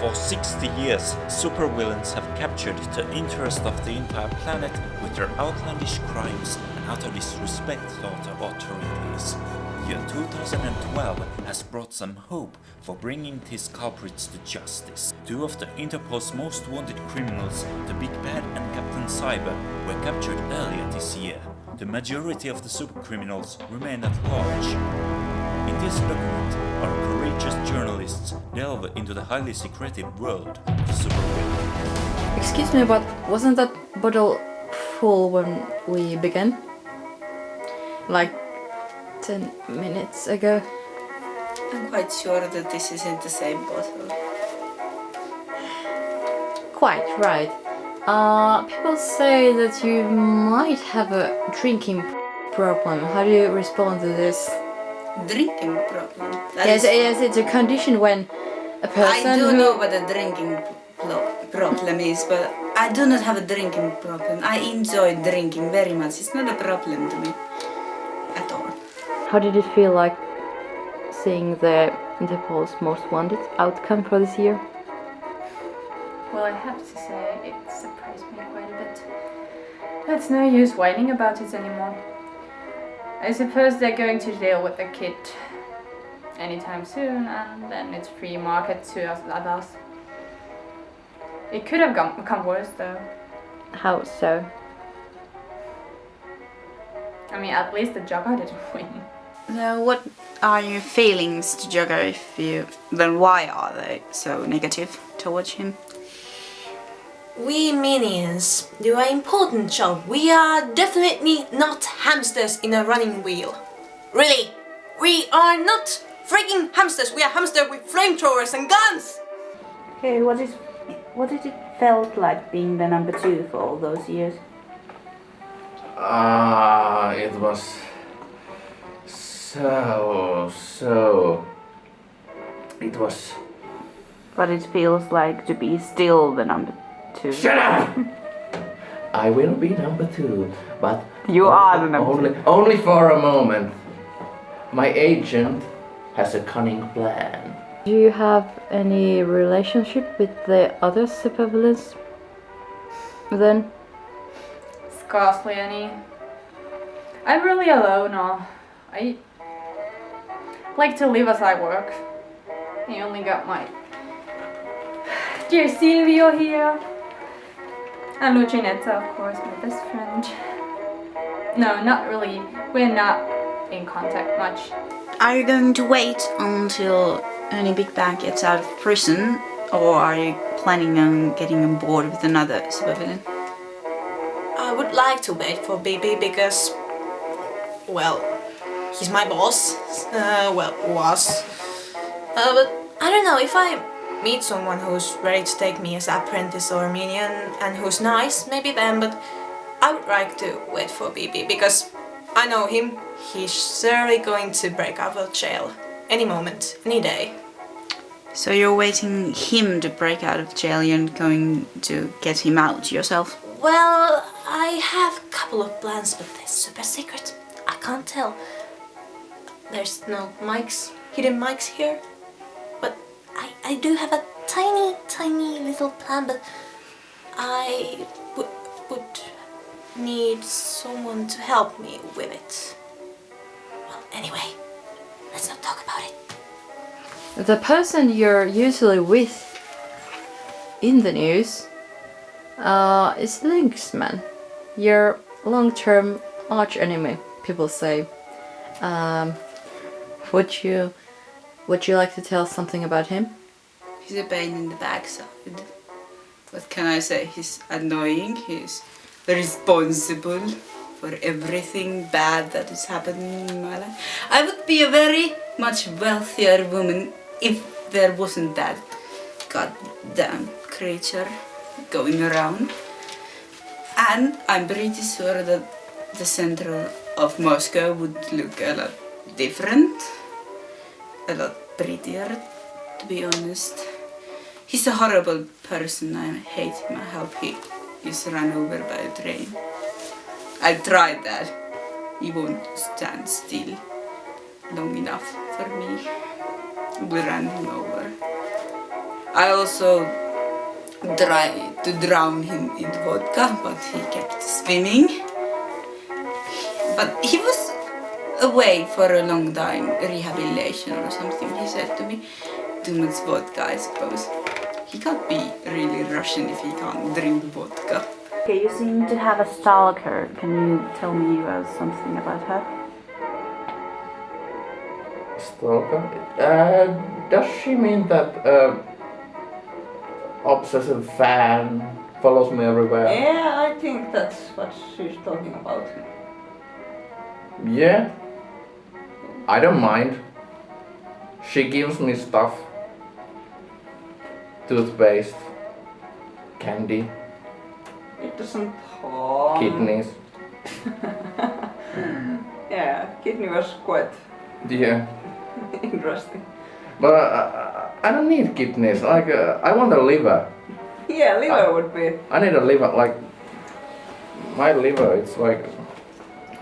For 60 years, supervillains have captured the interest of the entire planet with their outlandish crimes and utter disrespect toward the authorities. Year 2012 has brought some hope for bringing these culprits to justice. Two of the Interpol's most wanted criminals, the Big Bad and Captain Cyber, were captured earlier this year. The majority of the supercriminals remain at large. In this document, our courageous journalists delve into the highly secretive world of supervillains. Excuse me, but wasn't that bottle full when we began? Like 10 minutes ago? I'm quite sure that this isn't the same bottle. Quite right. People say that you might have a drinking problem. How do you respond to this? Drinking problem? Yes, it's a condition when a person I do know what a drinking problem is, but I do not have a drinking problem. I enjoy drinking very much. It's not a problem to me at all. How did it feel like seeing the Interpol's Most Wanted outcome for this year? Well, I have to say, it surprised me quite a bit. But it's no use whining about it anymore. I suppose they're going to deal with the kid anytime soon, and then it's free market to us others. It could have become worse though. How so? I mean, at least the JOGGER didn't win. So what are your feelings to JOGGER then why are they so negative towards him? We minions do an important job. We are definitely not hamsters in a running wheel. Really, we are not freaking hamsters. We are hamsters with flamethrowers and guns. Okay, what did it felt like being the number 2 for all those years? It was so. It was. What it feels like to be still the number 2. Shut up! I will be number 2, but you are the number 2. Only for a moment. My agent has a cunning plan. Do you have any relationship with the other supervillains then? Scarcely any. I'm really alone now. I like to live as I work. I only got my dear Silvio here. And Lucinetta, of course, my best friend. No, not really. We're not in contact much. Are you going to wait until any Big Bad gets out of prison, or are you planning on getting on board with another supervillain? I would like to wait for BB because, well, he's my boss. Was. But I don't know, if I meet someone who's ready to take me as apprentice or minion and who's nice, maybe then, but I would like to wait for BB because I know him. He's surely going to break out of jail any moment, any day. So you're waiting him to break out of jail, you're going to get him out yourself? Well, I have a couple of plans, but they're super secret. I can't tell. There's no mics, hidden mics here. But I do have a tiny little plan, but I would need someone to help me with it. Well, anyway, let's not talk about it. The person you're usually with in the news is Lynxman, your long-term arch-enemy, people say. Would you like to tell something about him? He's a pain in the backside. What can I say? He's annoying, he's responsible for everything bad that is happening in my life. I would be a very much wealthier woman if there wasn't that goddamn creature going around. And I'm pretty sure that the center of Moscow would look a lot different, a lot prettier, to be honest. He's a horrible person. I hate him. I hope he is run over by a train. I tried that. He won't stand still long enough for me. We ran him over. I also tried to drown him in vodka, but he kept swimming. But he was away for a long time, rehabilitation or something, he said to me. Too much vodka, I suppose. He can't be really Russian if he can't drink vodka. Okay, you seem to have a stalker. Can you tell me something about her? Stalker? Does she mean that obsessive fan follows me everywhere? Yeah, I think that's what she's talking about. Yeah. I don't mind. She gives me stuff. Toothpaste. Candy. It doesn't harm. Kidneys. Yeah, kidney was quite Yeah. interesting. But I don't need kidneys. Like, I want a liver. Yeah, liver would be. I need a liver. Like, my liver, it's like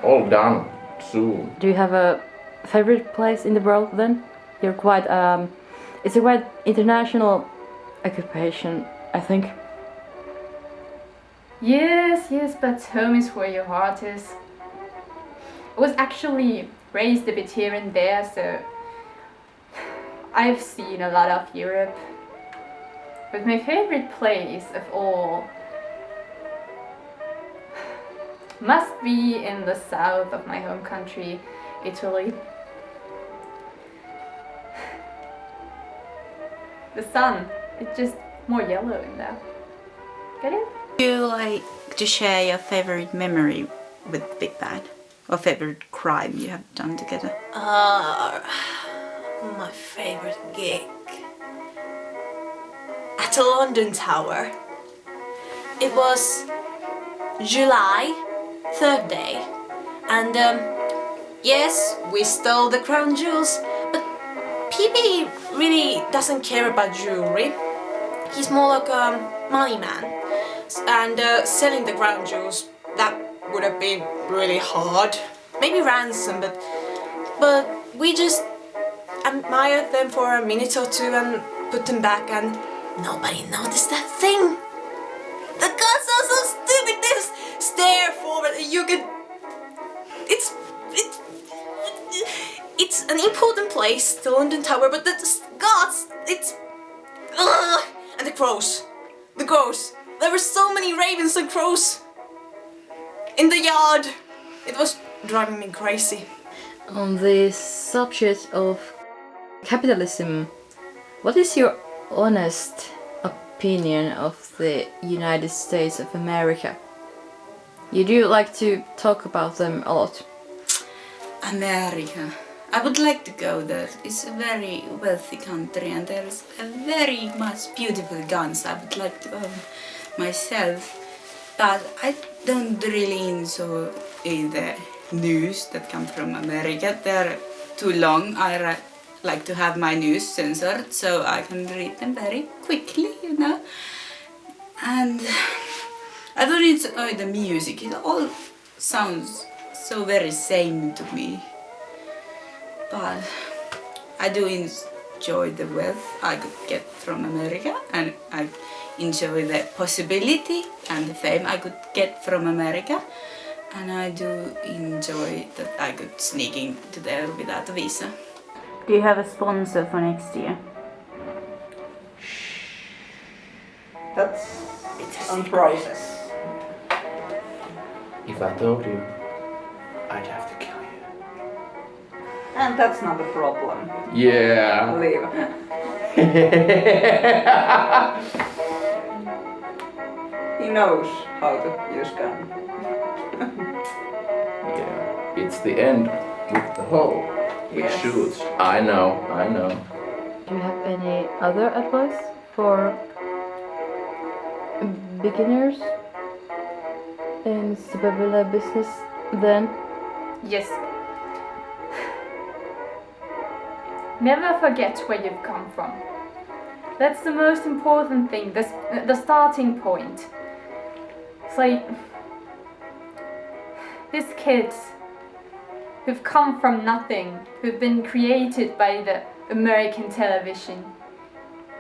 all done soon. Do you have a favorite place in the world then? You're quite it's a quite international occupation, I think. Yes, but home is where your heart is. I was actually raised a bit here and there, so I've seen a lot of Europe. But my favorite place of all must be in the south of my home country, Italy. The sun, it's just more yellow in there. Get it? Do you like to share your favorite memory with Big Bad? Or favorite crime you have done together? My favorite gig at the London Tower. It was July 3rd day, and yes, we stole the crown jewels, but PB really doesn't care about jewelry. He's more like a money man, and selling the crown jewels, that would have been really hard. Maybe ransom, but we just admired them for a minute or two and put them back, and nobody noticed that thing. The gods are so stupid. They just stare forward. You can. It's an important place, the London Tower, but the gods, it's. And the crows. There were so many ravens and crows in the yard. It was driving me crazy. On the subject of capitalism, what is your honest opinion of the United States of America? You do like to talk about them a lot. America. I would like to go there. It's a very wealthy country and there is a very much beautiful guns I would like to own myself. But I don't really enjoy the news that come from America. They're too long. I like to have my news censored so I can read them very quickly, you know. And I don't enjoy the music. It all sounds so very same to me. But I do enjoy the wealth I could get from America, and I enjoy the possibility and the fame I could get from America, and I do enjoy that I could sneak into there without a visa. Do you have a sponsor for next year? That's on process. If I told you, I'd have to kill you. And that's not a problem. Yeah. Leave. He knows how to use gun. Yeah. It's the end with the hole. It Yes. shoots. I know. Do you have any other advice for beginners in supervillainy business then? Yes. Never forget where you've come from. That's the most important thing, the starting point. It's like these kids who've come from nothing, who've been created by the American television.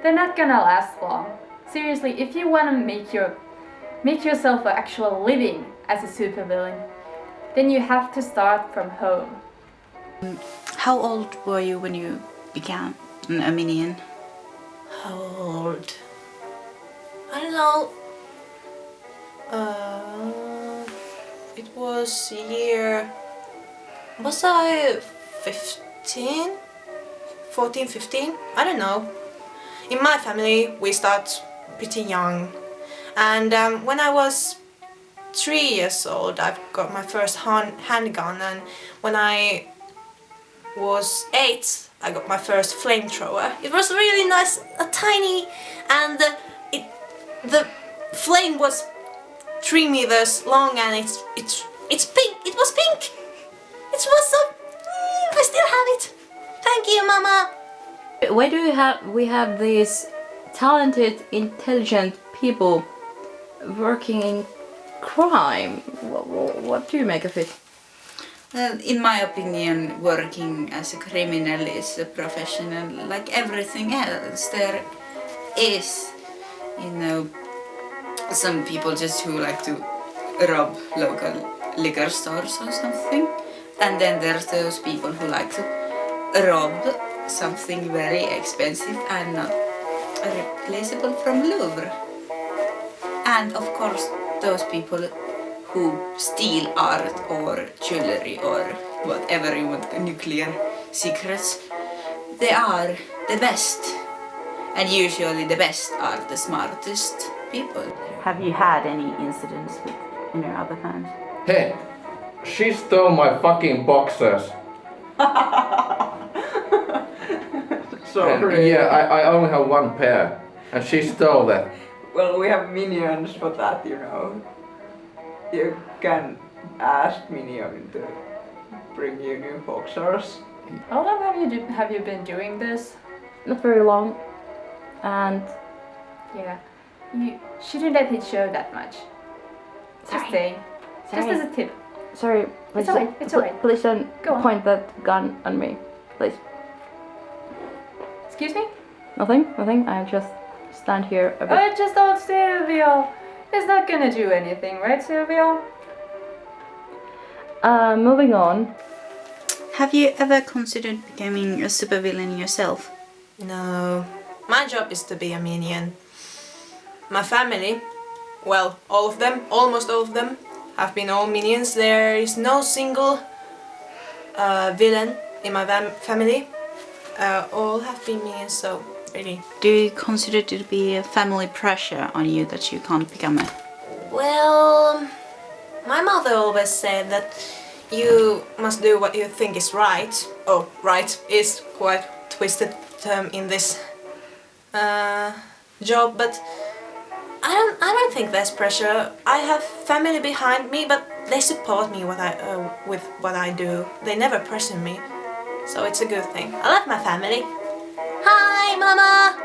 they're not gonna last long. Seriously, if you wanna make yourself an actual living as a supervillain, then you have to start from home. How old were you when you became a minion? How old? I don't know. It was year... Was I 15? 14, 15? I don't know. In my family we start pretty young. And when I was 3 years old I got my first handgun, and when I was 8 I got my first flamethrower. It was really nice, tiny, and the flame was 3 meters long, and it's pink. It was pink. It was so. I still have it. Thank you, Mama. Why do we have these talented, intelligent people working in crime? What do you make of it? Well, in my opinion, working as a criminal is a professional like everything else. There is, you know, some people just who like to rob local liquor stores or something. And then there's those people who like to rob something very expensive and not replaceable from Louvre. And of course, those people who steal art or jewelry or whatever you want, nuclear secrets, they are the best. And usually the best are the smartest people. Have you had any incidents with your other fans? Hey, she stole my fucking boxers. Sorry. And yeah, I only have one pair, and she stole that. Well, we have minions for that, you know. You can ask Minion to bring you new boxers. How long have you been doing this? Not very long, and Yeah, you shouldn't let it show that much. Just saying. Just as a tip. sorry, please, alright, it's alright. please don't Go on. point that gun on me, please. Excuse me? Nothing. I just stand here a bit. Oh, just old Silvio. It's not gonna do anything, right, Silvio? Moving on. Have you ever considered becoming a supervillain yourself? No, my job is to be a minion. My family, well, all of them, almost all of them, have been all minions. There is no single villain in my family. All have been minions, so really. Do you consider it to be a family pressure on you that you can't become a... Well, my mother always said that you must do what you think is right. Oh, right is quite twisted term in this job, but I don't think there's pressure. I have family behind me, but they support me with what I do. They never pressure me, so it's a good thing. I love my family. Hi, Mama!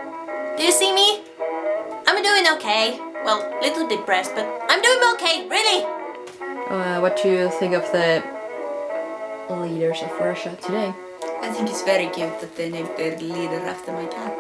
Do you see me? I'm doing okay. Well, little depressed, but I'm doing okay, really! What do you think of the leaders of Russia today? I think it's very cute that they named their leader after my cat.